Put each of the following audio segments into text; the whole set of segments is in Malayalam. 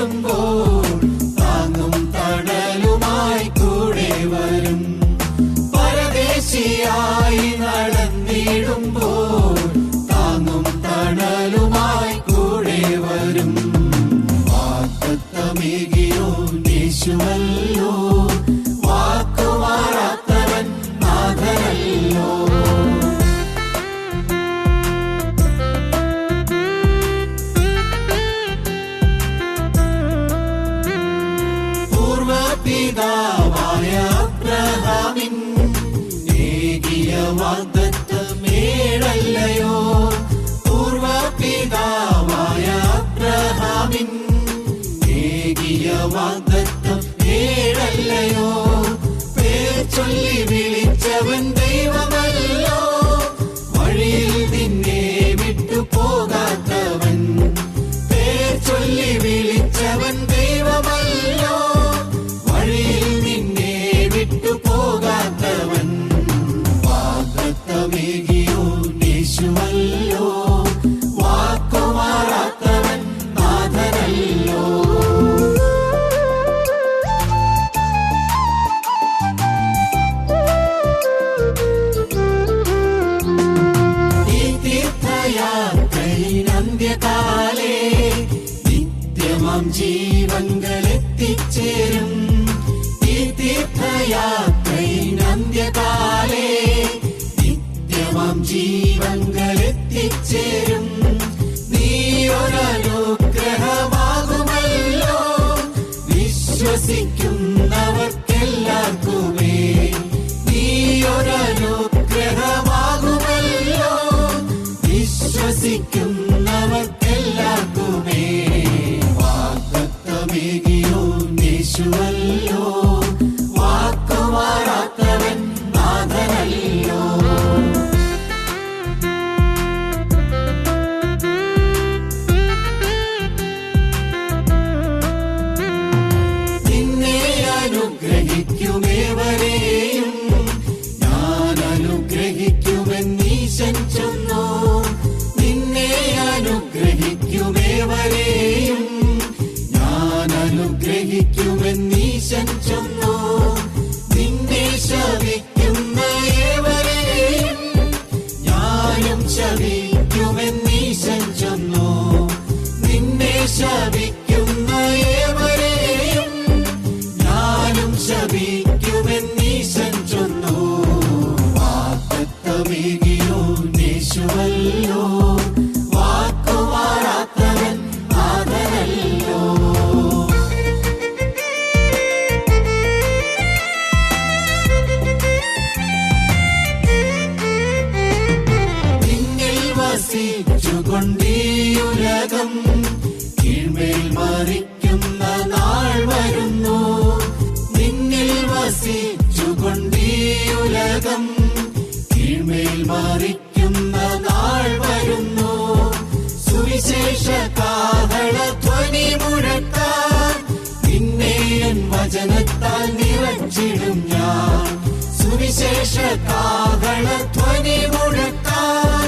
നടന്നിടുമ്പോൾ താങ്ങും തണലുമായി കൂടെ വരും. പരദേശിയായി നടന്നിടുമ്പോൾ താങ്ങും തണലുമായി കൂടെ വരും. വാഗ്ദത്തമേകിയോ യേശുവല്ലോ, വാക്കുമാറാത്തവൻ നാഥനല്ലോ. പൂർവപിതാവായ അബ്രഹാമിൻ ഏകിയ വാഗ്ദത്തമേഴല്ലയോ, പൂർവപിതാവായ അബ്രഹാമിൻ ഏകിയ വാഗ്ദത്തം ഏഴല്ലയോ. പേർ ചൊല്ലി വിളിച്ചവൻ ദൈവമല്ലോ, വഴിയിൽ നിന്നെ വിട്ടു പോകാത്തവൻ. പേർ ചൊല്ലി വിളിച്ചവൻ ദൈവമല്ലോ, വഴിയിൽ നിന്നെ വിട്ടു പോകാത്തവൻ. വാഗ്ദത്തമേകിയോ യേശുവല്ലോ, വാക്കുമാറാത്തവൻ നാഥനല്ലോ. ഈ തീർത്ഥയാത്രയിൽ അന്ത്യകാലേ നിത്യമാം ജീവങ്കലെത്തിച്ചേരും. ഈ തീർത്ഥയാത്രയിൽ അന്ത്യകാലേ നിത്യമാം ജീവങ്കലെത്തിച്ചേരും. നീയൊരനുഗ്രഹമാകുമല്ലോ വിശ്വസിക്കുന്നവർക്കെല്ലാവർക്കുമേ. നീയൊരനുഗ്രഹമാകുമല്ലോ വിശ്വസിക്കുന്നവർക്കെല്ലാവർക്കുമേ. വാഗ്ദത്തമേകിയോ യേശുവല്ലോ, വാക്കുമാറാത്തവൻ നാഥനല്ലോ. നിന്നെ അനുഗ്രഹിക്കുമേവരെയും ഞാൻ അനുഗ്രഹിക്കുമെന്നീശൻ ചൊന്നു. നിന്നെ അനുഗ്രഹിക്കുമേവരെയും ഞാൻ അനുഗ്രഹിക്കുമെന്നീശൻ ചൊന്നു. നിന്നെ ശപിക്കുന്ന ഏവരെയും ഞാനും ശപിക്കുമെന്നീശൻ ചൊന്നു. നിന്നെ ശപിക്കുന്ന ഏവരെയും ഞാനും ശപിക്കുമെന്നീശൻ ചൊന്നു. വാഗ്ദത്തമേകിയോ യേശുവല്ലോ, വാക്കുമാറാത്തവൻ നാഥനല്ലോ. നിന്നിൽ വസിച്ചുകൊണ്ടീയുലകം കീഴ്മേൽ മറിക്കുന്ന നാൾ വരുന്നു. നിന്നിൽ വസിച്ചുകൊണ്ടീയുലകം കീഴ്മേൽ മറിക്കുന്ന നാൾ വരുന്നു. സുവിശേഷ കാഹളധ്വനി മുഴക്കാൻ നിന്നെ എൻ വചനത്താൽ നിറച്ചിടും ഞാൻ. സുവിശേഷ കാഹളധ്വനി മുഴക്കാൻ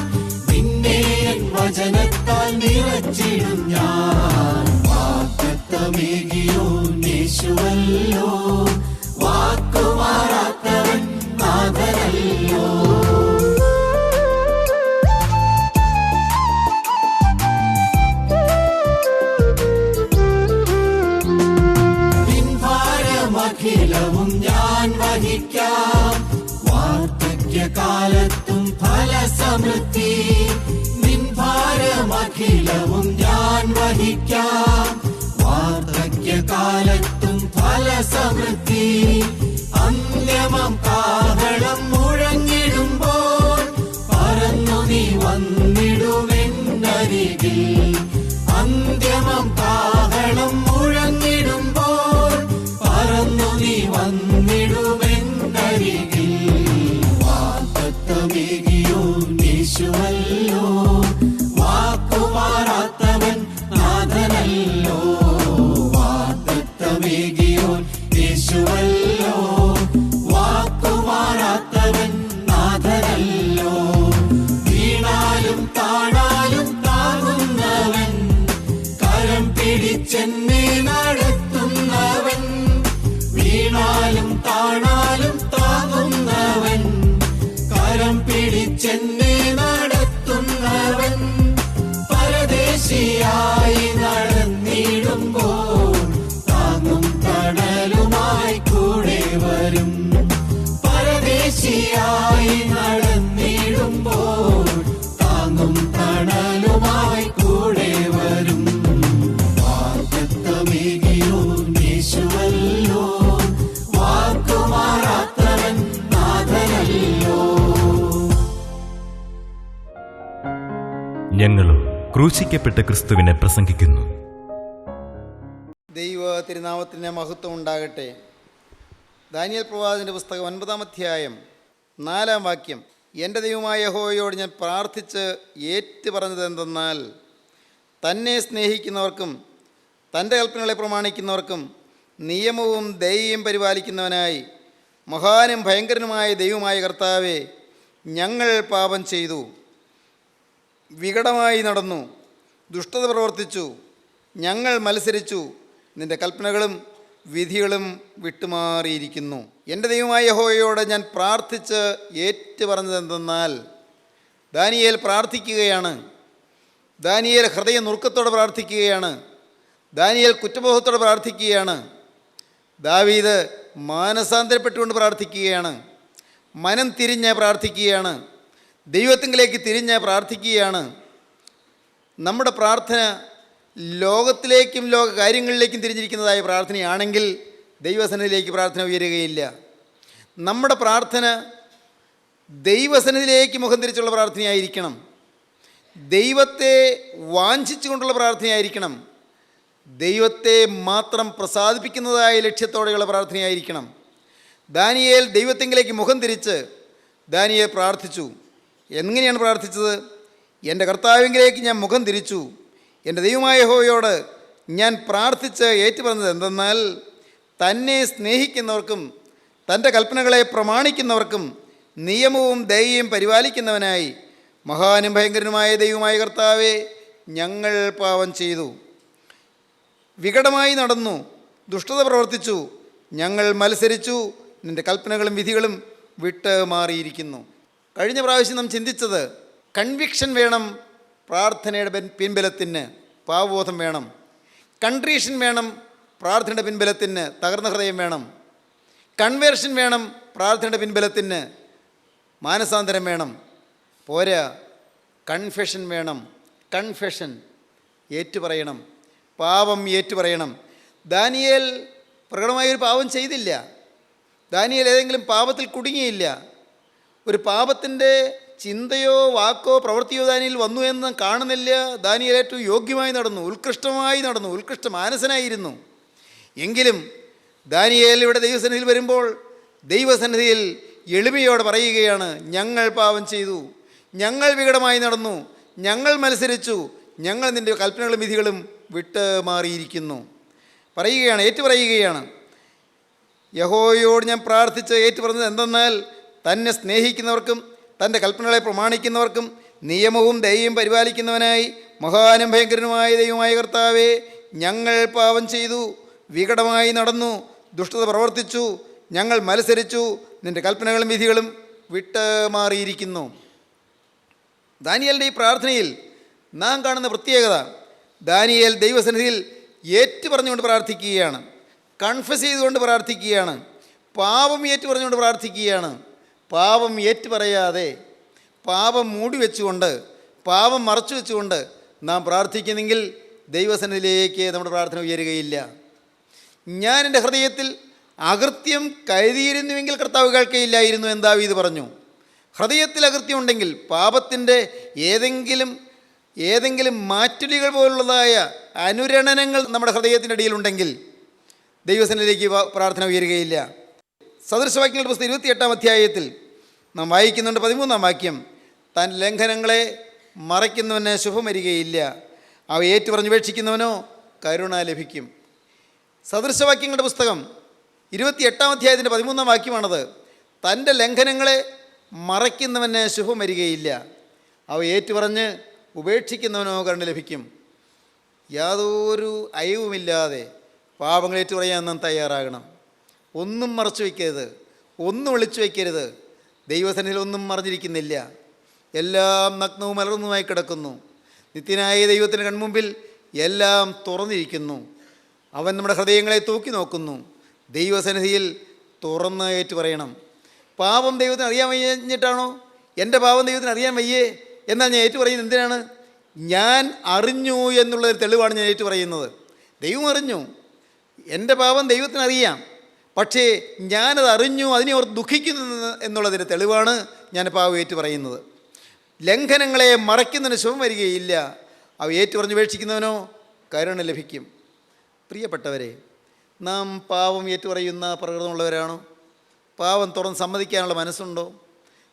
നിന്നെ എൻ വചനത്താൽ നിറച്ചിടും ഞാൻ. വാഗ്ദത്തമേകിയോ യേശുവല്ലോ, വാക്കുമാറാത്തവൻ നാഥനല്ലോ. നിൻ ഭാരമഖിലവും ഞാൻ വഹിക്കാം, വാർദ്ധക്യകാലത്തും ഫലസമൃദ്ധി. നിൻ ഭാരമഖിലവും ഞാൻ വഹിക്കാം, വാർദ്ധക്യകാലത്തും ഫലസമൃദ്ധി. അന്യമം കാഹളം മുഴങ്ങിടുമ്പോൾ പറന്നു നീ വന്നിടുമെന്നരികിൽ. അന്യമം കാഹളം മുഴങ്ങിടുമ്പോൾ പറന്നു നീ വന്നിടുമെന്നരികിൽ. വാഗ്ദത്തമേകിയോ യേശുവല്ലോ, വാക്കുമാറാത്തവൻ നാഥനല്ലോ. വാഗ്ദത്തമേകിയോ യേശുവല്ലോ, വാക്കുമാറാത്തവൻ നാഥനല്ലോ. വീണാലും താണാലും താങ്ങുന്നവൻ, കരം പിടിച്ചെന്നെ ഞങ്ങളും ക്രൂശിക്കപ്പെട്ട ക്രിസ്തുവിനെ പ്രസംഗിക്കുന്നു. ദൈവ തിരുനാമത്തിന് മഹത്വം ഉണ്ടാകട്ടെ. ദാനിയേൽ പ്രവാചകന്റെ പുസ്തകം 9-ാം അധ്യായം 4-ാം വാക്യം. എൻ്റെ ദൈവമായ യഹോവയോട് ഞാൻ പ്രാർത്ഥിച്ച് ഏറ്റു പറഞ്ഞത് എന്തെന്നാൽ, തന്നെ സ്നേഹിക്കുന്നവർക്കും തൻ്റെ കൽപ്പനകളെ പ്രമാണിക്കുന്നവർക്കും നിയമവും ദയയും പരിപാലിക്കുന്നവനായി മഹാനും ഭയങ്കരനുമായ ദൈവമായ കർത്താവേ, ഞങ്ങൾ പാപം ചെയ്തു, വികടമായി നടന്നു, ദുഷ്ടത പ്രവർത്തിച്ചു, ഞങ്ങൾ മത്സരിച്ചു, നിൻ്റെ കൽപ്പനകളും വിധികളും വിട്ടുമാറിയിരിക്കുന്നു. എൻ്റെ ദൈവമായ യഹോവയോട് ഞാൻ പ്രാർത്ഥിച്ച് ഏറ്റു പറഞ്ഞതെന്തെന്നാൽ, ദാനിയേൽ പ്രാർത്ഥിക്കുകയാണ്. ദാനിയേൽ ഹൃദയ നുറുക്കത്തോടെ പ്രാർത്ഥിക്കുകയാണ്. ദാനിയേൽ കുറ്റബോധത്തോടെ പ്രാർത്ഥിക്കുകയാണ്. ദാവീദ് മാനസാന്തരപ്പെട്ടുകൊണ്ട് പ്രാർത്ഥിക്കുകയാണ്. മനം തിരിഞ്ഞ് പ്രാർത്ഥിക്കുകയാണ്. ദൈവത്തിങ്കിലേക്ക് തിരിഞ്ഞ് പ്രാർത്ഥിക്കുകയാണ്. നമ്മുടെ പ്രാർത്ഥന ലോകത്തിലേക്കും ലോക കാര്യങ്ങളിലേക്കും തിരിഞ്ഞിരിക്കുന്നതായ പ്രാർത്ഥനയാണെങ്കിൽ ദൈവസന്നിധിയിലേക്ക് പ്രാർത്ഥന ഉയരുകയില്ല. നമ്മുടെ പ്രാർത്ഥന ദൈവസന്നിധിയിലേക്ക് മുഖം തിരിച്ചുള്ള പ്രാർത്ഥനയായിരിക്കണം. ദൈവത്തെ വാഞ്ചിച്ചുകൊണ്ടുള്ള പ്രാർത്ഥനയായിരിക്കണം. ദൈവത്തെ മാത്രം പ്രസാദിപ്പിക്കുന്നതായ ലക്ഷ്യത്തോടെയുള്ള പ്രാർത്ഥനയായിരിക്കണം. ദാനിയേൽ ദൈവത്തിങ്കിലേക്ക് മുഖം തിരിച്ച് ദാനിയേൽ പ്രാർത്ഥിച്ചു. എങ്ങനെയാണ് പ്രാർത്ഥിച്ചത്? എൻ്റെ കർത്താവിങ്കിലേക്ക് ഞാൻ മുഖം തിരിച്ചു, എൻ്റെ ദൈവമായ യഹോവയോട് ഞാൻ പ്രാർത്ഥിച്ച് ഏറ്റുപറഞ്ഞത് എന്തെന്നാൽ, തന്നെ സ്നേഹിക്കുന്നവർക്കും തൻ്റെ കൽപ്പനകളെ പ്രമാണിക്കുന്നവർക്കും നിയമവും ദയയും പരിപാലിക്കുന്നവനായി മഹാനും ഭയങ്കരനുമായ ദൈവമായ കർത്താവേ, ഞങ്ങൾ പാപം ചെയ്തു, വികടമായി നടന്നു, ദുഷ്ടത പ്രവർത്തിച്ചു, ഞങ്ങൾ മത്സരിച്ചു, നിൻ്റെ കൽപ്പനകളും വിധികളും വിട്ട് മാറിയിരിക്കുന്നു. കഴിഞ്ഞ പ്രാവശ്യം നാം ചിന്തിച്ചത്, കൺവിക്ഷൻ വേണം പ്രാർത്ഥനയുടെ പിൻബലത്തിന്, പാവബോധം വേണം. കൺട്രീഷൻ വേണം പ്രാർത്ഥനയുടെ പിൻബലത്തിന്, തകർന്ന ഹൃദയം വേണം. കൺവേർഷൻ വേണം പ്രാർത്ഥനയുടെ പിൻബലത്തിന്, മാനസാന്തരം വേണം. പോരാ, കൺഫെഷൻ വേണം. കൺഫെഷൻ, ഏറ്റുപറയണം, പാപം ഏറ്റുപറയണം. ദാനിയേൽ പ്രകടമായൊരു പാപം ചെയ്തില്ല. ദാനിയേൽ ഏതെങ്കിലും പാപത്തിൽ കുടുങ്ങിയില്ല. ഒരു പാപത്തിൻ്റെ ചിന്തയോ വാക്കോ പ്രവൃത്തിയോ ദാനിയേൽ വന്നു എന്ന് കാണുന്നില്ല. ദാനിയേൽ ഏറ്റവും യോഗ്യമായി നടന്നു, ഉത്കൃഷ്ടമായി നടന്നു, ഉത്കൃഷ്ട മാനസനായിരുന്നു. എങ്കിലും ദാനിയേൽ ഇവിടെ ദൈവസന്നിധിയിൽ വരുമ്പോൾ ദൈവസന്നിധിയിൽ എളിമയോടെ പറയുകയാണ്, ഞങ്ങൾ പാപം ചെയ്തു, ഞങ്ങൾ വികടമായി നടന്നു, ഞങ്ങൾ മത്സരിച്ചു, ഞങ്ങൾ നിൻ്റെ കൽപ്പനകളും വിധികളും വിട്ട് മാറിയിരിക്കുന്നു. പറയുകയാണ്, ഏറ്റുപറയുകയാണ്. യഹോവയോട് ഞാൻ പ്രാർത്ഥിച്ച് ഏറ്റുപറഞ്ഞത് എന്തെന്നാൽ, തന്നെ സ്നേഹിക്കുന്നവർക്കും തൻ്റെ കൽപ്പനകളെ പ്രമാണിക്കുന്നവർക്കും നിയമവും ദയയും പരിപാലിക്കുന്നവനായി മഹാനും ഭയങ്കരനുമായ ദൈവമായ കർത്താവേ, ഞങ്ങൾ പാപം ചെയ്തു, വികടമായി നടന്നു, ദുഷ്ടത പ്രവർത്തിച്ചു, ഞങ്ങൾ മത്സരിച്ചു, നിൻ്റെ കൽപ്പനകളും വിധികളും വിട്ട് മാറിയിരിക്കുന്നു. ദാനിയേലിൻ്റെ ഈ പ്രാർത്ഥനയിൽ നാം കാണുന്ന പ്രത്യേകത, ദാനിയേൽ ദൈവസന്നിധിയിൽ ഏറ്റു പറഞ്ഞുകൊണ്ട് പ്രാർത്ഥിക്കുകയാണ്, കൺഫസ് ചെയ്തുകൊണ്ട് പ്രാർത്ഥിക്കുകയാണ്, പാപം ഏറ്റു പറഞ്ഞുകൊണ്ട് പ്രാർത്ഥിക്കുകയാണ്. പാപം ഏറ്റു പറയാതെ, പാപം മൂടി വെച്ചുകൊണ്ട്, പാപം മറച്ചു വെച്ചുകൊണ്ട് നാം പ്രാർത്ഥിക്കുന്നെങ്കിൽ ദൈവസന്നിധിയിലേക്ക് നമ്മുടെ പ്രാർത്ഥന ഉയരുകയില്ല. ഞാൻ എൻ്റെ ഹൃദയത്തിൽ അകൃത്യം കരുതിയിരുന്നുവെങ്കിൽ കർത്താവ് കേൾക്കയില്ലായിരുന്നു എന്ന് ദാവീദ് പറഞ്ഞു. ഹൃദയത്തിൽ അകൃത്യം ഉണ്ടെങ്കിൽ, പാപത്തിൻ്റെ ഏതെങ്കിലും മാറ്റുലികൾ പോലുള്ളതായ അനുരണനങ്ങൾ നമ്മുടെ ഹൃദയത്തിൻ്റെ ഇടയിലുണ്ടെങ്കിൽ ദൈവസന്നിധിയിലേക്ക് പ്രാർത്ഥന ഉയരുകയില്ല. സദൃശവാക്യങ്ങളുടെ പുസ്തകം 28-ാം അധ്യായത്തിൽ നാം വായിക്കുന്നുണ്ട് 13-ാം വാക്യം, താൻ ലംഘനങ്ങളെ മറയ്ക്കുന്നവന് ശുഭം വരികയില്ല, അവ ഏറ്റുപറഞ്ഞുപേക്ഷിക്കുന്നവനോ കരുണ ലഭിക്കും. സദൃശവാക്യങ്ങളുടെ പുസ്തകം 28-ാം അധ്യായത്തിൻ്റെ 13-ാം വാക്യമാണത്. തൻ്റെ ലംഘനങ്ങളെ മറയ്ക്കുന്നവന് ശുഭം വരികയില്ല, അവ ഏറ്റുപറഞ്ഞ് ഉപേക്ഷിക്കുന്നവനോ കരുണ ലഭിക്കും. യാതൊരു അയവുമില്ലാതെ പാപങ്ങൾ ഏറ്റുപറയാൻ നാം തയ്യാറാകണം. ഒന്നും മറച്ചു വയ്ക്കരുത്, ഒന്നും ഒളിച്ചു വയ്ക്കരുത്. ദൈവസന്നിധിയിൽ ഒന്നും മറഞ്ഞിരിക്കുന്നില്ല. എല്ലാം നഗ്നവും മലർന്നുമായി കിടക്കുന്നു. നിത്യനായ ദൈവത്തിൻ്റെ കൺമുമ്പിൽ എല്ലാം തുറന്നിരിക്കുന്നു. അവൻ നമ്മുടെ ഹൃദയങ്ങളെ തൂക്കി നോക്കുന്നു. ദൈവസന്നിധിയിൽ തുറന്ന് ഏറ്റു പറയണം. പാപം ദൈവത്തിന് അറിയാൻ വയ്യഞ്ഞിട്ടാണോ? എൻ്റെ പാപം ദൈവത്തിന് അറിയാൻ വയ്യേ എന്നാൽ ഞാൻ ഏറ്റു പറയുന്നത് എന്തിനാണ്? ഞാൻ അറിഞ്ഞു എന്നുള്ളൊരു തെളിവാണ് ഞാൻ ഏറ്റു പറയുന്നത്. ദൈവം അറിഞ്ഞു, എൻ്റെ പാപം ദൈവത്തിനറിയാം, പക്ഷേ ഞാനത് അറിഞ്ഞു, അതിനെ ഓർത്ത് ദുഃഖിക്കുന്നു എന്നുള്ളതിൻ്റെ തെളിവാണ് ഞാൻ പാപം ഏറ്റു പറയുന്നത്. ലംഘനങ്ങളെ മറയ്ക്കുന്നതിന് ശുഭം വരികയില്ല. അവ ഏറ്റുപറഞ്ഞുപേക്ഷിക്കുന്നവനോ കരുണ ലഭിക്കും. പ്രിയപ്പെട്ടവരെ, നാം പാവം ഏറ്റുപറയുന്ന പ്രകൃതമുള്ളവരാണോ? പാവം തുറന്ന് സമ്മതിക്കാനുള്ള മനസ്സുണ്ടോ?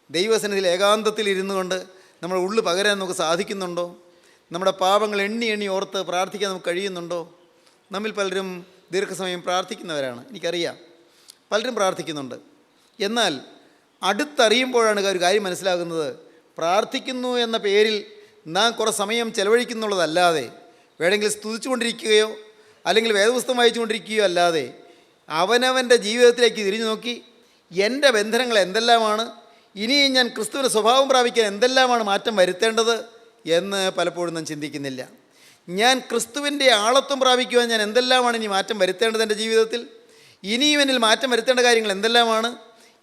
ദൈവസന്നിധിയിൽ ഏകാന്തത്തിൽ ഇരുന്നു കൊണ്ട് നമ്മുടെ ഉള്ളു പകരാൻ നമുക്ക് സാധിക്കുന്നുണ്ടോ? നമ്മുടെ പാപങ്ങൾ എണ്ണി എണ്ണി ഓർത്ത് പ്രാർത്ഥിക്കാൻ നമുക്ക് കഴിയുന്നുണ്ടോ? നമ്മിൽ പലരും ദീർഘസമയം പ്രാർത്ഥിക്കുന്നവരാണ്, എനിക്കറിയാം. പലരും പ്രാർത്ഥിക്കുന്നുണ്ട്. എന്നാൽ അടുത്തറിയുമ്പോഴാണ് ഒരു കാര്യം മനസ്സിലാകുന്നത്. പ്രാർത്ഥിക്കുന്നു എന്ന പേരിൽ നാം കുറേ സമയം ചെലവഴിക്കുന്നുള്ളതല്ലാതെ, വേണമെങ്കിൽ സ്തുതിച്ചുകൊണ്ടിരിക്കുകയോ അല്ലെങ്കിൽ വേദപുസ്തകം വായിച്ചുകൊണ്ടിരിക്കുകയോ അല്ലാതെ അവനവൻ്റെ ജീവിതത്തിലേക്ക് തിരിഞ്ഞു നോക്കി എൻ്റെ ബന്ധനങ്ങൾ എന്തെല്ലാമാണ്, ഇനിയും ഞാൻ ക്രിസ്തുവിൻ്റെ സ്വഭാവം പ്രാപിക്കാൻ എന്തെല്ലാമാണ് മാറ്റം വരുത്തേണ്ടത് എന്ന് പലപ്പോഴും നാം ചിന്തിക്കുന്നില്ല. ഞാൻ ക്രിസ്തുവിൻ്റെ ആളത്വം പ്രാപിക്കുവാൻ ഞാൻ എന്തെല്ലാമാണ് ഇനി മാറ്റം വരുത്തേണ്ടത് എൻ്റെ ജീവിതത്തിൽ, ഇനിയും എന്നിൽ മാറ്റം വരുത്തേണ്ട കാര്യങ്ങൾ എന്തെല്ലാമാണ്,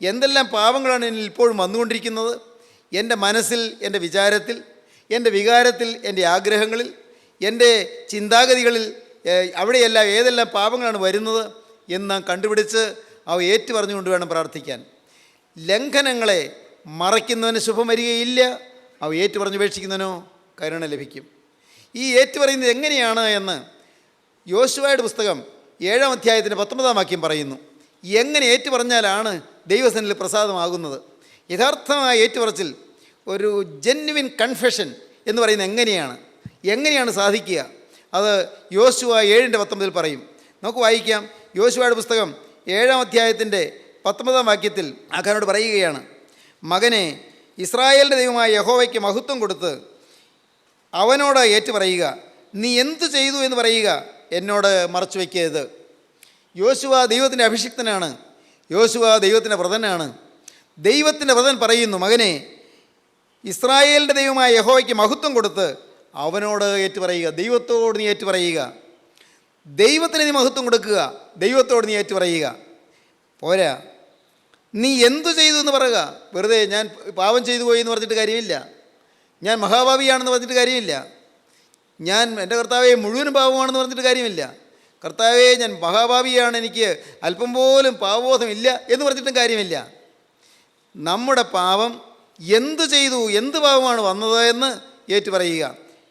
എന്തെല്ലാം പാപങ്ങളാണ് എന്നിൽ ഇപ്പോഴും വന്നുകൊണ്ടിരിക്കുന്നത്, എൻ്റെ മനസ്സിൽ, എൻ്റെ വിചാരത്തിൽ, എൻ്റെ വികാരത്തിൽ, എൻ്റെ ആഗ്രഹങ്ങളിൽ, എൻ്റെ ചിന്താഗതികളിൽ, അവിടെയെല്ലാം ഏതെല്ലാം പാപങ്ങളാണ് വരുന്നത് എന്ന് നാം കണ്ടുപിടിച്ച് അവ ഏറ്റു പറഞ്ഞുകൊണ്ട് വേണം പ്രാർത്ഥിക്കാൻ. ലംഘനങ്ങളെ മറയ്ക്കുന്നവന് ശുഭം വരികയില്ല, അവ ഏറ്റു പറഞ്ഞുപേക്ഷിക്കുന്നവനോ കരുണ ലഭിക്കും. ഈ ഏറ്റുപറയുന്നത് എങ്ങനെയാണ് എന്ന് യോശുവയുടെ പുസ്തകം 7-ാം അധ്യായത്തിൻ്റെ 19-ാം വാക്യം പറയുന്നു. എങ്ങനെ ഏറ്റുപറഞ്ഞാലാണ് ദൈവസന്നിധിയിൽ പ്രസാദമാകുന്നത്? യഥാർത്ഥമായ ഏറ്റുപറച്ചിൽ, ഒരു ജെന്യുവിൻ കൺഫെഷൻ എന്ന് പറയുന്നത് എങ്ങനെയാണ് സാധിക്കുക? അത് യോശുവ 7:19 പറയും. നമുക്ക് വായിക്കാം. യോശുവയുടെ പുസ്തകം 7-ാം അധ്യായത്തിൻ്റെ 19-ാം വാക്യത്തിൽ ആഖാനോട് പറയുകയാണ്, മകനെ, ഇസ്രായേലിൻ്റെ ദൈവമായ യഹോവയ്ക്ക് മഹത്വം കൊടുത്ത് അവനോട് ഏറ്റുപറയുക, നീ എന്തു ചെയ്തു എന്ന് പറയുക, എന്നോട് മറച്ചു വയ്ക്കരുത്. യോശുവ ദൈവത്തിൻ്റെ അഭിഷിക്തനാണ്, യോശുവ ദൈവത്തിൻ്റെ വ്രതനാണ്. ദൈവത്തിൻ്റെ വ്രതൻ പറയുന്നു, മകനെ, ഇസ്രായേലിൻ്റെ ദൈവമായ യഹോവയ്ക്ക് മഹത്വം കൊടുത്ത് അവനോട് ഏറ്റുപറയുക. ദൈവത്തോട് നീ ഏറ്റുപറയുക. ദൈവത്തിന് നീ മഹത്വം കൊടുക്കുക, ദൈവത്തോട് നീ ഏറ്റുപറയുക. പോരാ, നീ എന്തു ചെയ്തു എന്ന് പറയുക. വെറുതെ ഞാൻ പാപം ചെയ്തു പോയി എന്ന് പറഞ്ഞിട്ട് കാര്യമില്ല, ഞാൻ മഹാഭാവിയാണെന്ന് പറഞ്ഞിട്ട് കാര്യമില്ല, ഞാൻ എൻ്റെ കർത്താവെ മുഴുവനും പാപമാണെന്ന് പറഞ്ഞിട്ട് കാര്യമില്ല, കർത്താവെ ഞാൻ മഹാഭാവിയാണ്, എനിക്ക് അല്പം പോലും പാപബോധമില്ല എന്ന് പറഞ്ഞിട്ടും കാര്യമില്ല. നമ്മുടെ പാപം എന്തു ചെയ്തു, എന്ത് പാപമാണ് വന്നത് എന്ന് ഏറ്റുപറയുക.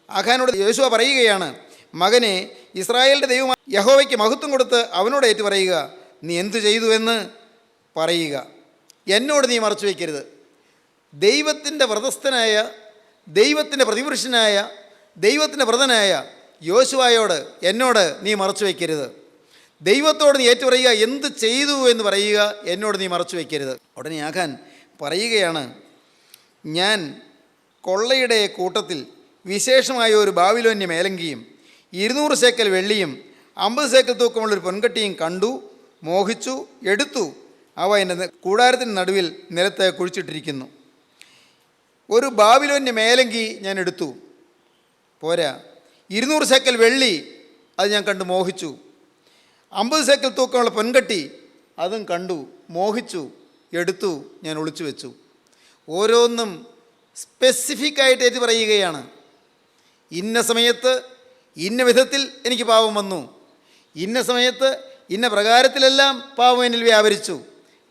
ആഖാനോട് യോശുവ പറയുകയാണ്, മകനെ, ഇസ്രായേലിൻ്റെ ദൈവം യഹോവയ്ക്ക് മഹത്വം കൊടുത്ത് അവനോട് ഏറ്റുപറയുക, നീ എന്തു ചെയ്തു എന്ന് പറയുക, എന്നോട് നീ മറച്ചു വയ്ക്കരുത്. ദൈവത്തിൻ്റെ വ്രതസ്ഥനായ, ദൈവത്തിൻ്റെ പ്രതിപുരുഷനായ, ദൈവത്തിൻ്റെ വ്രതനായ യോശുവയോട് എന്നോട് നീ മറച്ചു വയ്ക്കരുത്. ദൈവത്തോട് നീ ഏറ്റുപറയുക, എന്ത് ചെയ്തു എന്ന് പറയുക, എന്നോട് നീ മറച്ചു വയ്ക്കരുത്. ഉടനെ ആഖാൻ പറയുകയാണ്, ഞാൻ കൊള്ളയുടെ കൂട്ടത്തിൽ വിശേഷമായ ഒരു ബാബിലോന്യ മേലങ്കിയും 200 ശേക്കൽ വെള്ളിയും 50 ശേക്കൽ തൂക്കമുള്ളൊരു പൊൻകട്ടിയും കണ്ടു, മോഹിച്ചു, എടുത്തു. അവ എൻ്റെ കൂടാരത്തിന് നടുവിൽ നിലത്ത് കുഴിച്ചിട്ടിരിക്കുന്നു. ഒരു ബാബിലോന്യ മേലങ്കി ഞാൻ എടുത്തു. പോരാ, 200 ശേക്കൽ വെള്ളി അത് ഞാൻ കണ്ടു മോഹിച്ചു. 50 ശേക്കൽ തൂക്കമുള്ള പൊൻകട്ടി അതും കണ്ടു, മോഹിച്ചു, എടുത്തു, ഞാൻ ഒളിച്ചു വെച്ചു. ഓരോന്നും സ്പെസിഫിക്കായിട്ട് ഏറ്റു പറയുകയാണ്. ഇന്ന സമയത്ത് ഇന്ന വിധത്തിൽ എനിക്ക് പാപം വന്നു, ഇന്ന സമയത്ത് ഇന്ന പ്രകാരത്തിലെല്ലാം പാപം എന്നിൽ വ്യാപരിച്ചു.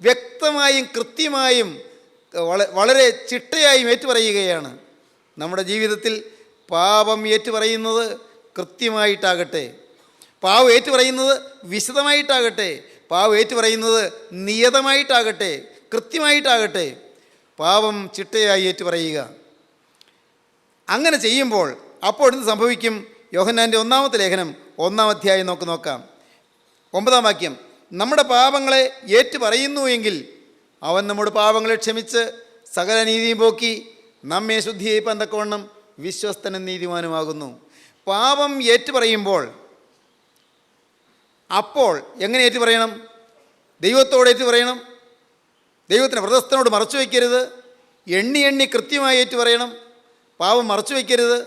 വ്യക്തമായും കൃത്യമായും വളരെ ചിട്ടയായും ഏറ്റുപറയുകയാണ്. നമ്മുടെ ജീവിതത്തിൽ പാപം ഏറ്റുപറയുന്നത് കൃത്യമായിട്ടാകട്ടെ, പാവം ഏറ്റുപറയുന്നത് വിശദമായിട്ടാകട്ടെ, പാവം ഏറ്റുപറയുന്നത് നിയതമായിട്ടാകട്ടെ, കൃത്യമായിട്ടാകട്ടെ, പാവം ചിട്ടയായി ഏറ്റുപറയുക. അങ്ങനെ ചെയ്യുമ്പോൾ അപ്പോൾ എന്ത് സംഭവിക്കും? യോഹന്നാൻ്റെ 1-ാമത്തെ ലേഖനം 1-ാം അധ്യായം നോക്കാം. 9-ാം വാക്യം, നമ്മുടെ പാപങ്ങളെ ഏറ്റുപറയുന്നു എങ്കിൽ അവൻ നമ്മുടെ പാപങ്ങളെ ക്ഷമിച്ച് സകല നീതിയും പോക്കി നമ്മെ ശുദ്ധീകരിപ്പാൻ തക്കവണ്ണം വിശ്വസ്തനും നീതിമാനുമാകുന്നു. പാപം ഏറ്റുപറയുമ്പോൾ അപ്പോൾ എങ്ങനെ ഏറ്റുപറയണം? ദൈവത്തോട് ഏറ്റുപറയണം. ദൈവത്തിന് വ്രതസ്ഥനോട് മറച്ചു വയ്ക്കരുത്. എണ്ണി എണ്ണി കൃത്യമായി ഏറ്റുപറയണം. പാപം മറച്ചു വയ്ക്കരുത്.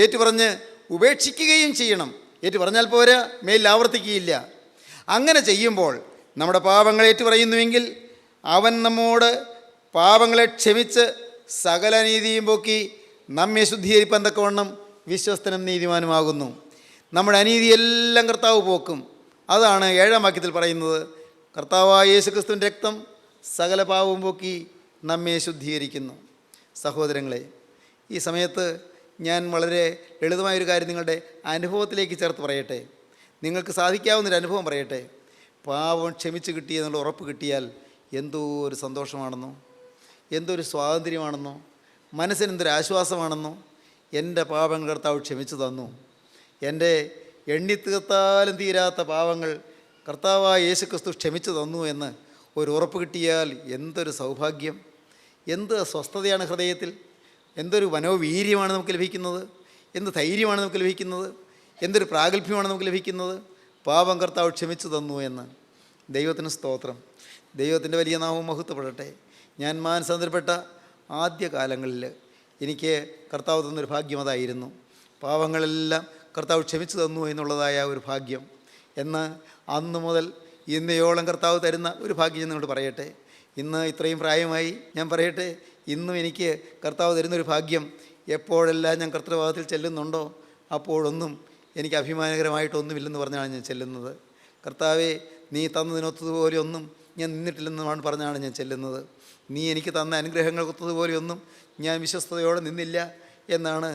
ഏറ്റുപറഞ്ഞ് ഉപേക്ഷിക്കുകയും ചെയ്യണം. ഏറ്റുപറഞ്ഞാൽ പോരാ, മേലിൽ ആവർത്തിക്കുകയില്ല. അങ്ങനെ ചെയ്യുമ്പോൾ നമ്മുടെ പാപങ്ങൾ ഏറ്റുപറയുന്നുവെങ്കിൽ അവൻ നമ്മോട് പാപങ്ങളെ ക്ഷമിച്ച് സകല നീതിയും പോക്കി നമ്മെ ശുദ്ധീകരിപ്പാൻ തക്കവണ്ണം വിശ്വസ്തനും നീതിമാനുമാകുന്നു. നമ്മുടെ അനീതിയെല്ലാം കർത്താവ് പോക്കും. അതാണ് 7-ാം വാക്യത്തിൽ പറയുന്നത്. കർത്താവായ യേശുക്രിസ്തുവിൻ്റെ രക്തം സകല പാപവും പോക്കി നമ്മെ ശുദ്ധീകരിക്കുന്നു. സഹോദരങ്ങളെ, ഈ സമയത്ത് ഞാൻ വളരെ ലളിതമായൊരു കാര്യം നിങ്ങളുടെ അനുഭവത്തിലേക്ക് ചേർത്ത് പറയട്ടെ. നിങ്ങൾക്ക് സാധിക്കാവുന്നൊരു അനുഭവം പറയട്ടെ. പാവം ക്ഷമിച്ച് കിട്ടിയെന്നുള്ള ഉറപ്പ് കിട്ടിയാൽ എന്തോ ഒരു സന്തോഷമാണെന്നോ, എന്തോ ഒരു സ്വാതന്ത്ര്യമാണെന്നോ, മനസ്സിനെന്തൊരു ആശ്വാസമാണെന്നോ. എൻ്റെ പാപങ്ങൾ കർത്താവ് ക്ഷമിച്ചു തന്നു. എൻ്റെ എണ്ണിത്തീർത്താലും തീരാത്ത പാവങ്ങൾ കർത്താവായ യേശു ക്രിസ്തു ക്ഷമിച്ചു തന്നു എന്ന് ഒരു ഉറപ്പ് കിട്ടിയാൽ എന്തൊരു സൗഭാഗ്യം, എന്ത് സ്വസ്ഥതയാണ് ഹൃദയത്തിൽ, എന്തൊരു മനോവീര്യമാണ് നമുക്ക് ലഭിക്കുന്നത്, എന്ത് ധൈര്യമാണ് നമുക്ക് ലഭിക്കുന്നത്, എന്തൊരു പ്രാഗൽഭ്യമാണ് നമുക്ക് ലഭിക്കുന്നത്. പാപം കർത്താവ് ക്ഷമിച്ചു തന്നു എന്ന്. ദൈവത്തിന് സ്തോത്രം. ദൈവത്തിൻ്റെ വലിയ നാമം മഹത്വപ്പെടട്ടെ. ഞാൻ മാനസാന്തരപ്പെട്ട ആദ്യ കാലങ്ങളിൽ എനിക്ക് കർത്താവ് തന്നൊരു ഭാഗ്യം അതായിരുന്നു. പാവങ്ങളെല്ലാം കർത്താവ് ക്ഷമിച്ചു തന്നു എന്നുള്ളതായ ഒരു ഭാഗ്യം. എന്ന് അന്ന് മുതൽ ഇന്നയോളം കർത്താവ് തരുന്ന ഒരു ഭാഗ്യം നിങ്ങളോട് പറയട്ടെ. ഇന്ന് ഇത്രയും പ്രായമായി ഞാൻ പറയട്ടെ, ഇന്നും എനിക്ക് കർത്താവ് തരുന്നൊരു ഭാഗ്യം. എപ്പോഴെല്ലാം ഞാൻ കർത്തൃഭാഗത്തിൽ ചെല്ലുന്നുണ്ടോ അപ്പോഴൊന്നും എനിക്ക് അഭിമാനകരമായിട്ടൊന്നുമില്ലെന്ന് പറഞ്ഞാണ് ഞാൻ ചെല്ലുന്നത്. കർത്താവേ, നീ തന്നതിനൊത്തതുപോലെയൊന്നും ഞാൻ നിന്നിട്ടില്ലെന്നാണ് പറഞ്ഞാണ് ഞാൻ ചെല്ലുന്നത്. നീ എനിക്ക് തന്ന അനുഗ്രഹങ്ങൾക്കൊത്തതുപോലെയൊന്നും ഞാൻ വിശ്വസ്തയോടെ നിന്നില്ല എന്നാണ്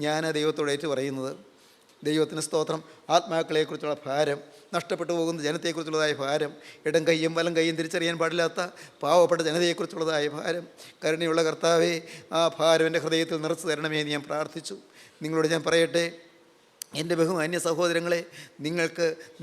ഞാൻ ദൈവത്തോട് ഏറ്റു പറയുന്നത്. ദൈവത്തിന് സ്തോത്രം. ആത്മാക്കളെക്കുറിച്ചുള്ള ഭാരം, നഷ്ടപ്പെട്ടു പോകുന്ന ജനത്തെക്കുറിച്ചുള്ളതായ ഭാരം, ഇടം കൈയും വലം കൈയും തിരിച്ചറിയാൻ പാടില്ലാത്ത പാവപ്പെട്ട ജനതയെക്കുറിച്ചുള്ളതായ ഭാരം, കരുണയുള്ള കർത്താവേ, ആ ഭാരം എൻ്റെ ഹൃദയത്തിൽ നിറച്ചു തരണമേ എന്ന് ഞാൻ പ്രാർത്ഥിച്ചു. നിങ്ങളോട് ഞാൻ പറയട്ടെ, എൻ്റെ ബഹുമാന്യ സഹോദരങ്ങളെ,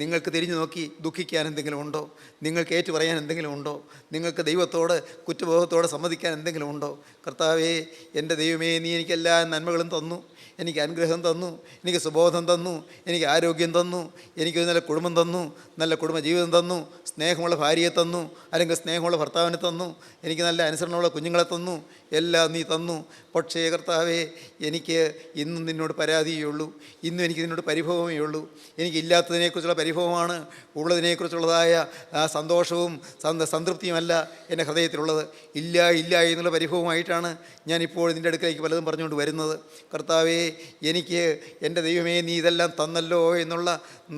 നിങ്ങൾക്ക് തിരിഞ്ഞു നോക്കി ദുഃഖിക്കാൻ എന്തെങ്കിലും ഉണ്ടോ? നിങ്ങൾക്ക് ഏറ്റു പറയാൻ എന്തെങ്കിലും ഉണ്ടോ? നിങ്ങൾക്ക് ദൈവത്തോട് കുറ്റബോധത്തോടെ സമ്മതിക്കാൻ എന്തെങ്കിലും ഉണ്ടോ? കർത്താവേ, എൻ്റെ ദൈവമേ, നീ എനിക്ക് എല്ലാ നന്മകളും തന്നു, എനിക്ക് അനുഗ്രഹം തന്നു, എനിക്ക് സുബോധം തന്നു, എനിക്ക് ആരോഗ്യം തന്നു, എനിക്കൊരു നല്ല കുടുംബം തന്നു, നല്ല കുടുംബജീവിതം തന്നു, സ്നേഹമുള്ള ഭാര്യയെ തന്നു, അല്ലെങ്കിൽ സ്നേഹമുള്ള ഭർത്താവിനെ തന്നു, എനിക്ക് നല്ല അനുസരണമുള്ള കുഞ്ഞുങ്ങളെ തന്നു, എല്ലാം നീ തന്നു. പക്ഷേ കർത്താവേ, എനിക്ക് ഇന്നും നിന്നോട് പരാതിയേ ഉള്ളൂ, ഇന്നും എനിക്ക് നിന്നോട് പരിഭവമേ ഉള്ളൂ. എനിക്കില്ലാത്തതിനെക്കുറിച്ചുള്ള പരിഭവമാണ്. ഉള്ളതിനെക്കുറിച്ചുള്ളതായ സന്തോഷവും സംതൃപ്തിയുമല്ല എൻ്റെ ഹൃദയത്തിലുള്ളത്. ഇല്ല എന്നുള്ള പരിഭവമായിട്ടാണ് ഞാനിപ്പോൾ നിൻ്റെ അടുക്കലേക്ക് പലതും പറഞ്ഞുകൊണ്ട് വരുന്നത്. കർത്താവേ, എനിക്ക് എൻ്റെ ദൈവമേ, നീ ഇതെല്ലാം തന്നല്ലോ എന്നുള്ള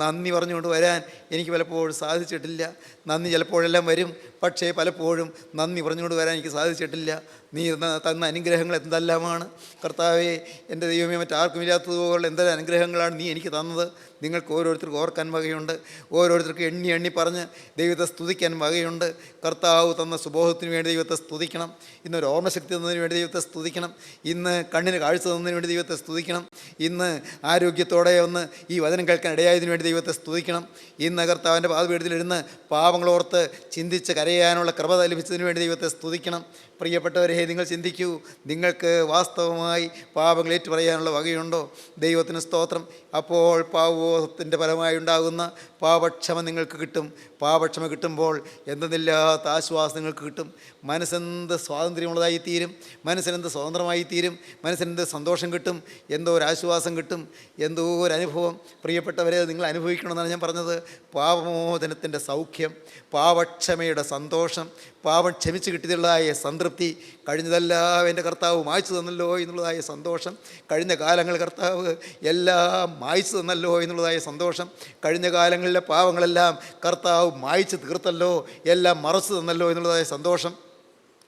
നന്ദി പറഞ്ഞുകൊണ്ട് വരാൻ എനിക്ക് പലപ്പോഴും സാധിച്ചിട്ടില്ല. നന്ദി ചിലപ്പോഴെല്ലാം വരും, പക്ഷേ പലപ്പോഴും നന്ദി പറഞ്ഞുകൊണ്ട് വരാൻ എനിക്ക് സാധിച്ചിട്ടില്ല. നീ തന്ന അനുഗ്രഹങ്ങൾ എന്തെല്ലാമാണ് കർത്താവേ, എൻ്റെ ദൈവമേ, മറ്റാർക്കും ഇല്ലാത്തതുപോലെ എന്തെല്ലാം അനുഗ്രഹങ്ങളാണ് നീ എനിക്ക് തന്നത്. നിങ്ങൾക്ക് ഓരോരുത്തർക്കും ഓർക്കാൻ വകയുണ്ട്, ഓരോരുത്തർക്ക് എണ്ണി പറഞ്ഞ് ദൈവത്തെ സ്തുതിക്കാൻ വകയുണ്ട്. കർത്താവ് തന്ന സുബോധത്തിന് വേണ്ടി ദൈവത്തെ സ്തുതിക്കണം. ഇന്നൊരു ഓർമ്മശക്തി തന്നതിന് വേണ്ടി ദൈവത്തെ സ്തുതിക്കണം. ഇന്ന് കണ്ണിന് കാഴ്ച തന്നതിന് വേണ്ടി ദൈവത്തെ സ്തുതിക്കണം. ഇന്ന് ആരോഗ്യത്തോടെ ഒന്ന് ഈ വചനം കേൾക്കാൻ ഇടയായതിനു വേണ്ടി ദൈവത്തെ സ്തുതിക്കണം. ഇന്ന് കർത്താവിൻ്റെ പാദപീഠത്തിലിരുന്ന് പാവങ്ങളോർത്ത് ചിന്തിച്ച് കരയാനുള്ള കൃപ ലഭിച്ചതിന് വേണ്ടി ദൈവത്തെ സ്തുതിക്കണം. പ്രിയപ്പെട്ടവരെ, നിങ്ങൾ ചിന്തിക്കൂ, നിങ്ങൾക്ക് വാസ്തവമായി പാപങ്ങൾ ഏറ്റു പറയാനുള്ള വകയുണ്ടോ? ദൈവത്തിന് സ്തോത്രം. അപ്പോൾ പാവബോധത്തിൻ്റെ ഫലമായി ഉണ്ടാകുന്ന പാപക്ഷമ നിങ്ങൾക്ക് കിട്ടും. പാപക്ഷമ കിട്ടുമ്പോൾ എന്തെന്നില്ലാത്ത ആശ്വാസം നിങ്ങൾക്ക് കിട്ടും. മനസ്സെന്ത് സ്വാതന്ത്ര്യമുള്ളതായി തീരും, മനസ്സിനെന്ത് സ്വതന്ത്രമായി തീരും, മനസ്സിനെന്ത് സന്തോഷം കിട്ടും, എന്തോ ഒരു ആശ്വാസം കിട്ടും, എന്തോ ഒരു അനുഭവം. പ്രിയപ്പെട്ടവരെ, നിങ്ങൾ അനുഭവിക്കണമെന്നാണ് ഞാൻ പറഞ്ഞത്. പാപമോചനത്തിൻ്റെ സൗഖ്യം, പാപക്ഷമയുടെ സന്തോഷം, പാപം ക്ഷമിച്ച് കിട്ടിയതുള്ളതായ സംതൃപ്തി, കഴിഞ്ഞതെല്ലാം എൻ്റെ കർത്താവ് മായ്ച്ചു തന്നല്ലോ എന്നുള്ളതായ സന്തോഷം, കഴിഞ്ഞ കാലങ്ങൾ കർത്താവ് എല്ലാം മായ്ച്ചു തന്നല്ലോ എന്നുള്ളതായ സന്തോഷം, കഴിഞ്ഞ കാലങ്ങളിലെ പാവങ്ങളെല്ലാം കർത്താവ് മായ്ച്ചു തീർത്തല്ലോ, എല്ലാം മറച്ചു തന്നല്ലോ എന്നുള്ളതായ സന്തോഷം.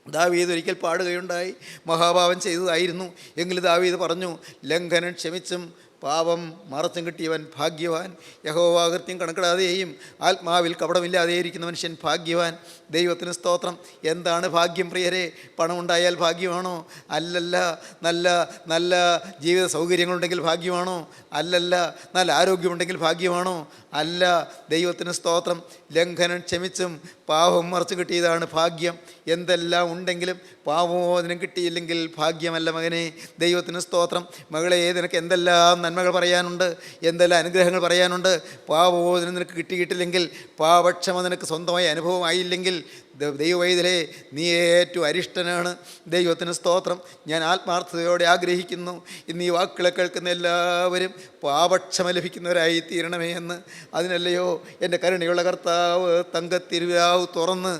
ദാവീദ് ഒരിക്കൽ പാടുകയുണ്ടായി, മഹാപാപം ചെയ്തതായിരുന്നു എങ്കിലും ദാവീദ് പറഞ്ഞു, ലംഘനം ക്ഷമിച്ചും പാപം മറച്ചും കിട്ടിയവൻ ഭാഗ്യവാൻ. യഹോവാകൃത്യം കണക്കിടാതെയും ആത്മാവിൽ കപടമില്ലാതെയിരിക്കുന്ന മനുഷ്യൻ ഭാഗ്യവാൻ. ദൈവത്തിന് സ്തോത്രം. എന്താണ് ഭാഗ്യം പ്രിയരെ? പണമുണ്ടായാൽ ഭാഗ്യമാണോ? അല്ലല്ല. നല്ല ജീവിത സൗകര്യങ്ങളുണ്ടെങ്കിൽ ഭാഗ്യമാണോ? അല്ലല്ല. നല്ല ആരോഗ്യമുണ്ടെങ്കിൽ ഭാഗ്യമാണോ? അല്ല. ദൈവത്തിന് സ്തോത്രം. ലംഘനം ക്ഷമിച്ചും പാപം മറച്ചു കിട്ടിയതാണ് ഭാഗ്യം. എന്തെല്ലാം ഉണ്ടെങ്കിലും പാപമോചനം കിട്ടിയില്ലെങ്കിൽ ഭാഗ്യമല്ല മകനെ. ദൈവത്തിന് സ്തോത്രം. മകളെ, നിനക്ക് എന്തെല്ലാം നന്മകൾ പറയാനുണ്ട്, എന്തെല്ലാം അനുഗ്രഹങ്ങൾ പറയാനുണ്ട്. പാപമോചനം നിനക്ക് കിട്ടിയിട്ടില്ലെങ്കിൽ, പാപക്ഷമ നിനക്ക് സ്വന്തമായി അനുഭവമായില്ലെങ്കിൽ, ദൈവവൈതലേ, നീ ഏറ്റവും അരിഷ്ടനാണ്. ദൈവത്തിന് സ്തോത്രം. ഞാൻ ആത്മാർത്ഥതയോടെ ആഗ്രഹിക്കുന്നു, ഇന്ന് ഈ വാക്കുകളെ കേൾക്കുന്ന എല്ലാവരും പാപക്ഷമ ലഭിക്കുന്നവരായി തീരണമേ എന്ന്. അതിനല്ലയോ എൻ്റെ കരുണയുള്ള കർത്താവ് തങ്കത്തിരുവാവ് തുറന്ന്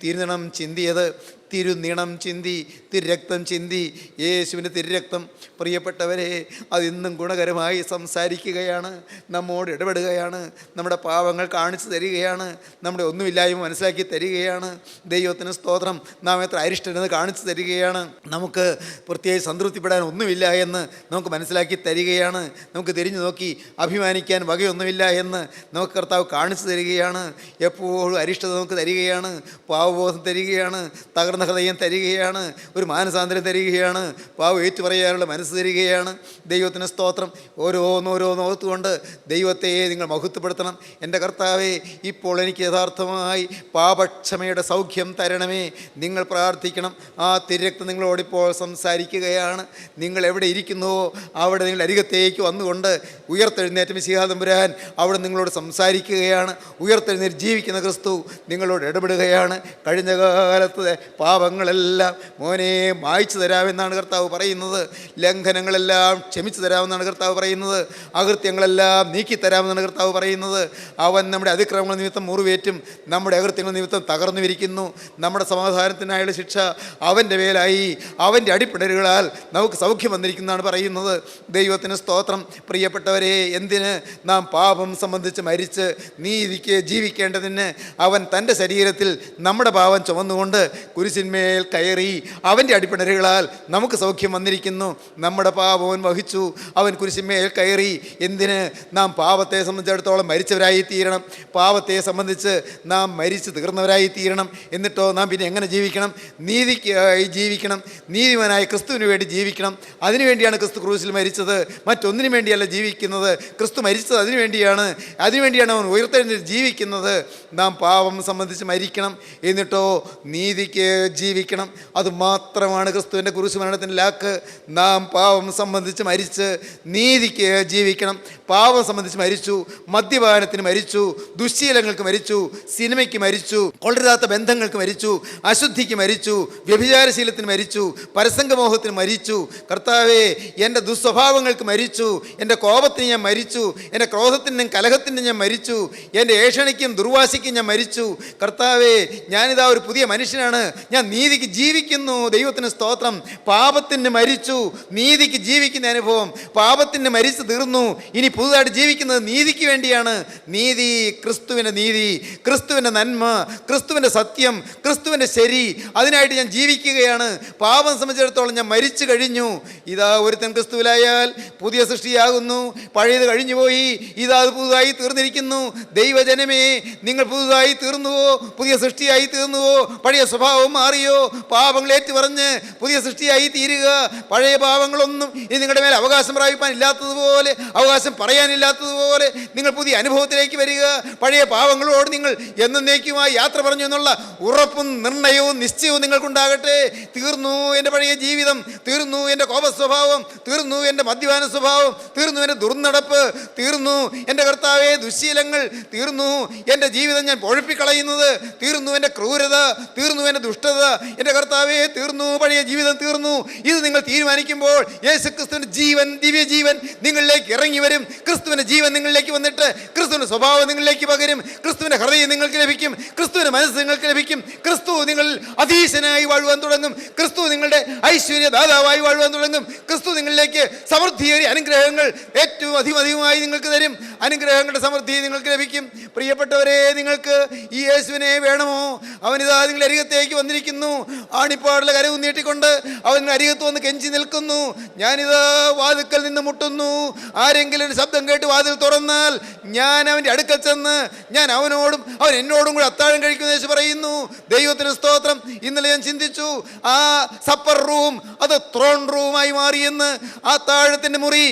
തിരുനണം ചിന്തിയത്. തിരുനിണം ചിന്തി, തിരുരക്തം ചിന്തി. യേശുവിൻ്റെ തിരുരക്തം പ്രിയപ്പെട്ടവരെ അതിന്നും ഗുണകരമായി സംസാരിക്കുകയാണ്, നമ്മോട് ഇടപെടുകയാണ്, നമ്മുടെ പാവങ്ങൾ കാണിച്ചു തരികയാണ്, നമ്മുടെ ഒന്നുമില്ലായ്മ മനസ്സിലാക്കി തരികയാണ്. ദൈവത്തിന് സ്തോത്രം. നാം എത്ര അരിഷ്ടനെന്ന് കാണിച്ചു തരികയാണ്. നമുക്ക് പ്രത്യേകിച്ച് സംതൃപ്തിപ്പെടാൻ ഒന്നുമില്ല എന്ന് നമുക്ക് മനസ്സിലാക്കി തരികയാണ്. നമുക്ക് തിരിഞ്ഞു നോക്കി അഭിമാനിക്കാൻ വകയൊന്നുമില്ല എന്ന് നമുക്ക് കർത്താവ് കാണിച്ചു തരികയാണ്. എപ്പോഴും അരിഷ്ടത നമുക്ക് തരികയാണ്, പാവബോധം തരികയാണ്, തകർന്ന ഹൃദയം തരികയാണ്, ഒരു മാനസാന്തരം തരികയാണ്, പാവം ഏറ്റു പറയാനുള്ള മനസ്സ് തരികയാണ്. ദൈവത്തിന് സ്തോത്രം. ഓരോന്നോർത്തുകൊണ്ട് ദൈവത്തെ നിങ്ങൾ മഹത്വപ്പെടുത്തണം. എൻ്റെ കർത്താവേ, ഇപ്പോൾ എനിക്ക് യഥാർത്ഥമായി പാപക്ഷമയുടെ സൗഖ്യം തരണമേ. നിങ്ങൾ പ്രാർത്ഥിക്കണം. ആ തിരുരക്തം നിങ്ങളോടിപ്പോൾ സംസാരിക്കുകയാണ്. നിങ്ങൾ എവിടെ ഇരിക്കുന്നുവോ അവിടെ നിങ്ങൾ അരികത്തേക്ക് വന്നുകൊണ്ട് ഉയർത്തെഴുന്നേറ്റ മിശിഹാ തമ്പുരാൻ അവിടെ നിങ്ങളോട് സംസാരിക്കുകയാണ്. ഉയർത്തെഴുന്നേറ്റ് ജീവിക്കുന്ന ക്രിസ്തു നിങ്ങളോട് ഇടപെടുകയാണ്. കഴിഞ്ഞ കാലത്തെ പാപങ്ങളെല്ലാം മോനെ മായ്ച്ചു തരാമെന്നാണ് കർത്താവ് പറയുന്നത്. ലംഘനങ്ങളെല്ലാം ക്ഷമിച്ചു തരാമെന്നാണ് കർത്താവ് പറയുന്നത്. അകൃത്യങ്ങളെല്ലാം നീക്കിത്തരാമെന്നാണ് കർത്താവ് പറയുന്നത്. അവൻ നമ്മുടെ അതിക്രമങ്ങൾ നിമിത്തം മുറിവേറ്റും നമ്മുടെ അകൃത്യങ്ങൾ നിമിത്തം തകർന്നു വിരിക്കുന്നു. നമ്മുടെ സമാധാനത്തിനായുള്ള ശിക്ഷ അവൻ്റെ മേലായി, അവൻ്റെ അടിപ്പിടലുകളാൽ നമുക്ക് സൗഖ്യം വന്നിരിക്കുന്നതാണ് പറയുന്നത്. ദൈവത്തിന് സ്തോത്രം. പ്രിയപ്പെട്ടവരെ, എന്തിന് നാം പാപം സംബന്ധിച്ച് മരിച്ച് നീതിക്ക് ജീവിക്കേണ്ടതിന് അവൻ തൻ്റെ ശരീരത്തിൽ നമ്മുടെ പാപം ചുമന്നുകൊണ്ട് കുരിശിന്മേൽ കയറി അവൻ്റെ അടിപ്പിണരുകളാൽ നമുക്ക് സൗഖ്യം വന്നിരിക്കുന്നു. നമ്മുടെ പാപം വഹിച്ചു, അവൻ കുരിശിന്മേൽ കയറി. എന്തിന്? നാം പാപത്തെ സംബന്ധിച്ചിടത്തോളം മരിച്ചവരായി തീരണം. പാപത്തെ സംബന്ധിച്ച് നാം മരിച്ചു തീർന്നവരായി തീരണം. എന്നിട്ടോ നാം പിന്നെ എങ്ങനെ ജീവിക്കണം? നീതിക്കായി ജീവിക്കണം. നീതിമാനായ ക്രിസ്തുവിന് വേണ്ടി ജീവിക്കണം. അതിനുവേണ്ടിയാണ് ക്രിസ്തു ക്രൂശിൽ മരിച്ചത്, മറ്റൊന്നിനു വേണ്ടിയല്ല ജീവിക്കുന്നത്. ക്രിസ്തു മരിച്ചത് അതിനുവേണ്ടിയാണ്. അവൻ ഉയർത്തെഴുന്നേറ്റ് ജീവിക്കുന്നത്. നാം പാപം സംബന്ധിച്ച് മരിക്കണം, എന്നിട്ടോ നീതിക്ക് ജീവിക്കണം. അതുമാത്രമാണ് ക്രിസ്തുവിൻ്റെ കുരിശ് മരണത്തിൻ്റെ ലാക്ക്. നാം പാപം സംബന്ധിച്ച് മരിച്ച് നീതിക്ക് ജീവിക്കണം. പാപം സംബന്ധിച്ച് മരിച്ചു, മദ്യപാനത്തിന് മരിച്ചു, ദുശ്ശീലങ്ങൾക്ക് മരിച്ചു, സിനിമയ്ക്ക് മരിച്ചു, കൊള്ളരുതാത്ത ബന്ധങ്ങൾക്ക് മരിച്ചു, അശുദ്ധിക്ക് മരിച്ചു, വ്യഭിചാരശീലത്തിന് മരിച്ചു, പരസംഗമോഹത്തിന് മരിച്ചു. കർത്താവേ, എൻ്റെ ദുസ്വഭാവങ്ങൾക്ക് മരിച്ചു, എൻ്റെ കോപത്തിന് ഞാൻ മരിച്ചു, എൻ്റെ ക്രോധത്തിനും കലഹത്തിനും ഞാൻ മരിച്ചു, എൻ്റെ ഏഷണിക്കും ദുർവാശിക്കും ഞാൻ മരിച്ചു. കർത്താവേ, ഞാനിതാ ഒരു പുതിയ മനുഷ്യനാണ്, ഞാൻ നീതിക്ക് ജീവിക്കുന്നു. ദൈവത്തിന് സ്തോത്രം. പാപത്തിന് മരിച്ചു, നീതിക്ക് ജീവിക്കുന്ന അനുഭവം. പാപത്തിന് മരിച്ചു തീർന്നു, ഇനി പുതുതായിട്ട് ജീവിക്കുന്നത് നീതിക്ക് വേണ്ടിയാണ്. നീതി, ക്രിസ്തുവിൻ്റെ നീതി, ക്രിസ്തുവിൻ്റെ നന്മ, ക്രിസ്തുവിൻ്റെ സത്യം, ക്രിസ്തുവിൻ്റെ ശരി, അതിനായിട്ട് ഞാൻ ജീവിക്കുകയാണ്. പാപം സംബന്ധിച്ചിടത്തോളം ഞാൻ മരിച്ചു കഴിഞ്ഞു. ഇതാ ഒരുത്തൻ ക്രിസ്തുവിലായാൽ പുതിയ സൃഷ്ടിയാകുന്നു, പഴയത് കഴിഞ്ഞുപോയി, ഇതാ അത് പുതുതായി തീർന്നിരിക്കുന്നു. ദൈവജനമേ, നിങ്ങൾ പുതുതായി തീർന്നുവോ? പുതിയ സൃഷ്ടിയായി തീർന്നുവോ? പഴയ സ്വഭാവം മാറിയോ? പാപങ്ങൾ ഏറ്റുപറഞ്ഞ് പുതിയ സൃഷ്ടിയായി തീരുക. പഴയ പാപങ്ങളൊന്നും ഇനി നിങ്ങളുടെ മേൽ അവകാശം പ്രാപിപ്പാൻ ഇല്ലാത്തതുപോലെ, അവകാശം പറയാനില്ലാത്തതുപോലെ നിങ്ങൾ പുതിയ അനുഭവത്തിലേക്ക് വരിക. പഴയ പാവങ്ങളോട് നിങ്ങൾ എന്നേക്കുമായി യാത്ര പറഞ്ഞു എന്നുള്ള ഉറപ്പും നിർണയവും നിശ്ചയവും നിങ്ങൾക്കുണ്ടാകട്ടെ. തീർന്നു എൻ്റെ പഴയ ജീവിതം, തീർന്നു എൻ്റെ കോപ സ്വഭാവം, തീർന്നു എൻ്റെ മദ്യപാന സ്വഭാവം, തീർന്നു എൻ്റെ ദുർനടപ്പ്, തീർന്നു എൻ്റെ കർത്താവേ ദുശ്ശീലങ്ങൾ, തീർന്നു എൻ്റെ ജീവിതം ഞാൻ പൊഴപ്പിക്കളയുന്നത്, തീർന്നു എൻ്റെ ക്രൂരത, തീർന്നു എൻ്റെ ദുഷ്ടത, എൻ്റെ കർത്താവേ തീർന്നു, പഴയ ജീവിതം തീർന്നു. ഇത് നിങ്ങൾ തീരുമാനിക്കുമ്പോൾ യേശുക്രിസ്തുവിൻ്റെ ജീവൻ, ദിവ്യജീവൻ നിങ്ങളിലേക്ക് ഇറങ്ങി വരും. ക്രിസ്തുവിൻ്റെ ജീവൻ നിങ്ങളിലേക്ക് വന്നിട്ട് ക്രിസ്തുവിൻ്റെ സ്വഭാവം നിങ്ങളിലേക്ക് പകരും. ക്രിസ്തുവിൻ്റെ ഹൃദയം നിങ്ങൾക്ക് ലഭിക്കും, ക്രിസ്തുവിൻ്റെ മനസ്സ് നിങ്ങൾക്ക് ലഭിക്കും. ക്രിസ്തു നിങ്ങൾ അധീശനായി വാഴുവാൻ തുടങ്ങും. ക്രിസ്തു നിങ്ങളുടെ ഐശ്വര്യ ദാതാവായി വാഴുവാൻ തുടങ്ങും. ക്രിസ്തു നിങ്ങളിലേക്ക് സമൃദ്ധിയേറിയ അനുഗ്രഹങ്ങൾ ഏറ്റവും അധികമായി നിങ്ങൾക്ക് തരും. അനുഗ്രഹങ്ങളുടെ സമൃദ്ധി നിങ്ങൾക്ക് ലഭിക്കും. പ്രിയപ്പെട്ടവരെ, നിങ്ങൾക്ക് ഈ യേശുവിനെ വേണമോ? അവനിതാ നിങ്ങളുടെ അരികത്തേക്ക് വന്നിരിക്കുന്നു. ആണിപ്പാടുള്ള കരവും നീട്ടിക്കൊണ്ട് അവൻ അരികത്ത് വന്ന് കെഞ്ചി നിൽക്കുന്നു. ഞാനിതാ വാതിൽക്കൽ നിന്ന് മുട്ടുന്നു. ആരെങ്കിലും ഒരു ശബ്ദം കേട്ട് വാതിൽ തുറന്നാൽ ഞാൻ അവൻ്റെ അടുക്കൽ ചെന്ന് ഞാൻ അവനോടും അവൻ എന്നോടും കൂടി അത്താഴം കഴിക്കുന്ന യേശു പറയുന്നു. ദൈവത്തിന് സ്തോത്രം. ഇന്നലെ ഞാൻ ചിന്തിച്ചു, ആ സപ്പർ റൂം അത് ത്രോൺ റൂമായി മാറിയെന്ന്. അത്താഴത്തിൻ്റെ മുറി,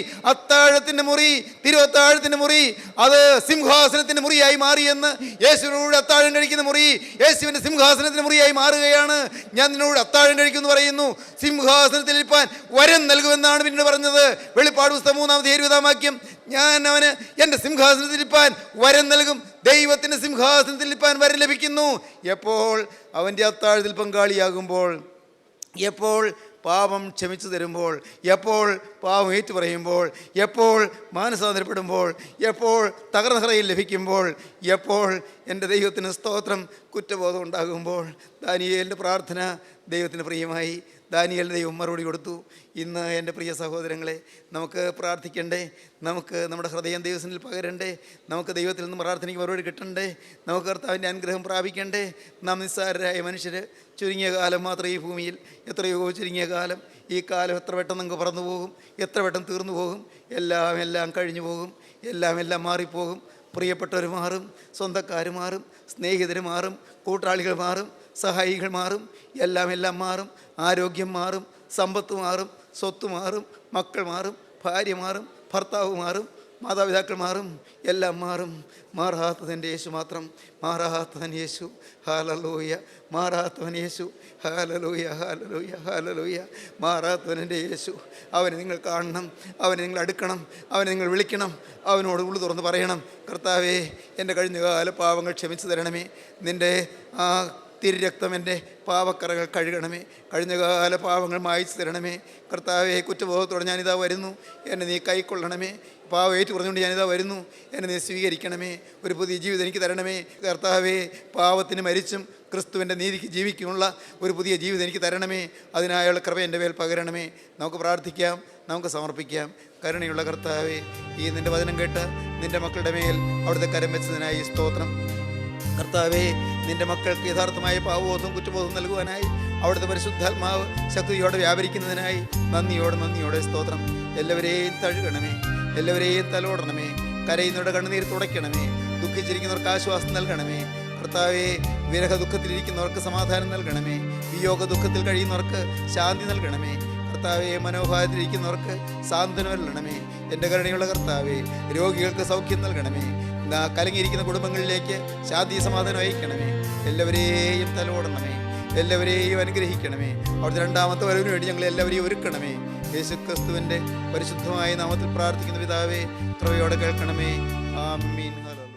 തിരുവത്താഴത്തിൻ്റെ മുറി അത് സിംഹാസനത്തിൻ്റെ മുറിയായി മാറിയെന്ന്. യേശുവിനോട് അത്താഴം കഴിക്കുന്ന മുറി യേശുവിൻ്റെ സിംഹാസനത്തിൻ്റെ മുറിയായി മാറുകയാണ്. ഞാൻ നിന്നോട് അത്താഴം കഴിക്കുമെന്ന് പറയുന്നു. സിംഹാസനത്തിൽ ഇരിപ്പാൻ വരം നൽകുമെന്നാണ് പിന്നീട് പറഞ്ഞത്. വെളിപ്പാട് പുസ്തകം 3-20 വാക്യം. ഞാൻ അവന് എൻ്റെ സിംഹാസനത്തിൽ ഇരിപ്പാൻ വരം നൽകും. ദൈവത്തിൻ്റെ സിംഹാസനത്തിൽ ഇരിപ്പാൻ വരം ലഭിക്കുന്നു. എപ്പോൾ? അവൻ്റെ അത്താഴത്തിൽ പങ്കാളിയാകുമ്പോൾ, എപ്പോൾ പാപം ക്ഷമിച്ചു തരുമ്പോൾ, എപ്പോൾ പാപം ഏറ്റു പറയുമ്പോൾ, എപ്പോൾ മാനസാന്തരപ്പെടുമ്പോൾ, എപ്പോൾ തകർന്ന ഹൃദയം ലഭിക്കുമ്പോൾ, എപ്പോൾ എൻ്റെ ദൈവത്തിന് സ്തോത്രം കുറ്റബോധം ഉണ്ടാകുമ്പോൾ. ദാനിയേലിൻ്റെ പ്രാർത്ഥന ദൈവത്തിന് പ്രിയമായി. ദാനിയേലിന് ദൈവം മറുപടി കൊടുത്തു. ഇന്ന് എൻ്റെ പ്രിയ സഹോദരങ്ങളെ, നമുക്ക് പ്രാർത്ഥിക്കണ്ടേ? നമുക്ക് നമ്മുടെ ഹൃദയം ദൈവത്തിൽ പകരണ്ടേ? നമുക്ക് ദൈവത്തിൽ നിന്ന് പ്രാർത്ഥനയ്ക്ക് മറുപടി കിട്ടണ്ടേ? നമുക്ക് കർത്താവിൻ്റെ അനുഗ്രഹം പ്രാപിക്കണ്ടേ? നാം നിസ്സാരരായ മനുഷ്യർ, ചുരുങ്ങിയ കാലം മാത്രം ഈ ഭൂമിയിൽ, എത്രയോ ചുരുങ്ങിയ കാലം. ഈ കാലം എത്ര പെട്ടെന്ന് നമുക്ക് പറന്നു പോകും, എത്ര പെട്ടെന്ന് തീർന്നു പോകും. എല്ലാം കഴിഞ്ഞു പോകും, എല്ലാം മാറിപ്പോകും. പ്രിയപ്പെട്ടവർ മാറും, സ്വന്തക്കാർ മാറും, സ്നേഹിതർ മാറും, കൂട്ടാളികൾ മാറും, സഹായികൾ മാറും, എല്ലാം മാറും. ആരോഗ്യം മാറും, സമ്പത്ത് മാറും, സ്വത്ത് മാറും, മക്കൾ മാറും, ഭാര്യ മാറും, ഭർത്താവ് മാറും, മാതാപിതാക്കൾ മാറും, എല്ലാം മാറും. മാറാത്തവൻ യേശു മാത്രം. മാറാത്തവൻ യേശു. ഹല്ലേലൂയ. മാറാത്തവൻ യേശു. Hallelujah, hallelujah, hallelujah. മാറാത്തവൻ എൻ്റെ യേശു. അവനെ നിങ്ങൾ കാണണം, അവനെ നിങ്ങൾ അടുക്കണം, അവനെ നിങ്ങൾ വിളിക്കണം, അവനോട് ഉള്ളു തുറന്ന് പറയണം, കർത്താവേ, എൻ്റെ കഴിഞ്ഞകാല പാവങ്ങൾ ക്ഷമിച്ചു തരണമേ. നിൻ്റെ ആ തിരുരക്തം എൻ്റെ പാവക്കറകൾ കഴുകണമേ. കഴിഞ്ഞകാല പാവങ്ങൾ മായ്ച്ചു തരണമേ. കർത്താവേ, കുറ്റബോധത്തോടെ ഞാനിതാ വരുന്നു, എന്നെ നീ കൈക്കൊള്ളണമേ. പാവം ഏറ്റു പറഞ്ഞുകൊണ്ട് ഞാനിതാ വരുന്നു, എന്നെ നീ സ്വീകരിക്കണമേ. ഒരു പുതിയ ജീവിതം എനിക്ക് തരണമേ. കർത്താവേ, പാവത്തിന് മരിച്ചും ക്രിസ്തുവിൻ്റെ നീതിക്ക് ജീവിക്കുമുള്ള ഒരു പുതിയ ജീവിതം എനിക്ക് തരണമേ. അതിനായുള്ള കൃപ എൻ്റെ മേൽ പകരണമേ. നമുക്ക് പ്രാർത്ഥിക്കാം, നമുക്ക് സമർപ്പിക്കാം. കരുണയുള്ള കർത്താവേ, ഈ നിൻ്റെ വചനം കേട്ട് നിൻ്റെ മക്കളുടെ മേൽ അവിടുത്തെ കരം വെച്ചതിനായി സ്തോത്രം. കർത്താവേ, നിൻ്റെ മക്കൾക്ക് യഥാർത്ഥമായ പാവബോധവും കുറ്റബോധവും നൽകുവാനായി അവിടുത്തെ പരിശുദ്ധാത്മാവ് ശക്തിയോടെ വ്യാപരിക്കുന്നതിനായി നന്ദിയോടെ സ്തോത്രം. എല്ലാവരെയും തഴുകണമേ, എല്ലാവരെയും തലോടണമേ. കരയുന്നവരുടെ കണ്ണുനീര് തുടയ്ക്കണമേ. ദുഃഖിച്ചിരിക്കുന്നവർക്ക് ആശ്വാസം നൽകണമേ. കർത്താവേ, വിരഹ ദുഃഖത്തിലിരിക്കുന്നവർക്ക് സമാധാനം നൽകണമേ. വിയോഗ ദുഃഖത്തിൽ കഴിയുന്നവർക്ക് ശാന്തി നൽകണമേ. കർത്താവേ, മനോഭാവത്തിലിരിക്കുന്നവർക്ക് സാന്ത്വനം നൽകണമേ. എൻ്റെ കരുണയുള്ള കർത്താവേ, രോഗികൾക്ക് സൗഖ്യം നൽകണമേ. കലങ്ങിയിരിക്കുന്ന കുടുംബങ്ങളിലേക്ക് ശാന്തി സമാധാനം അയക്കണമേ. എല്ലാവരെയും തലോടണമേ, എല്ലാവരെയും അനുഗ്രഹിക്കണമേ. അവിടുത്തെ രണ്ടാമത്തെ വരവിന് വേണ്ടി ഞങ്ങൾ എല്ലാവരെയും ഒരുക്കണമേ. യേശുക്രിസ്തുവിൻ്റെ പരിശുദ്ധമായ നാമത്തിൽ പ്രാർത്ഥിക്കുന്ന പിതാവേ, കൃപയോടെ കേൾക്കണമേ. ആമീൻ. ഹല്ലേലൂയ.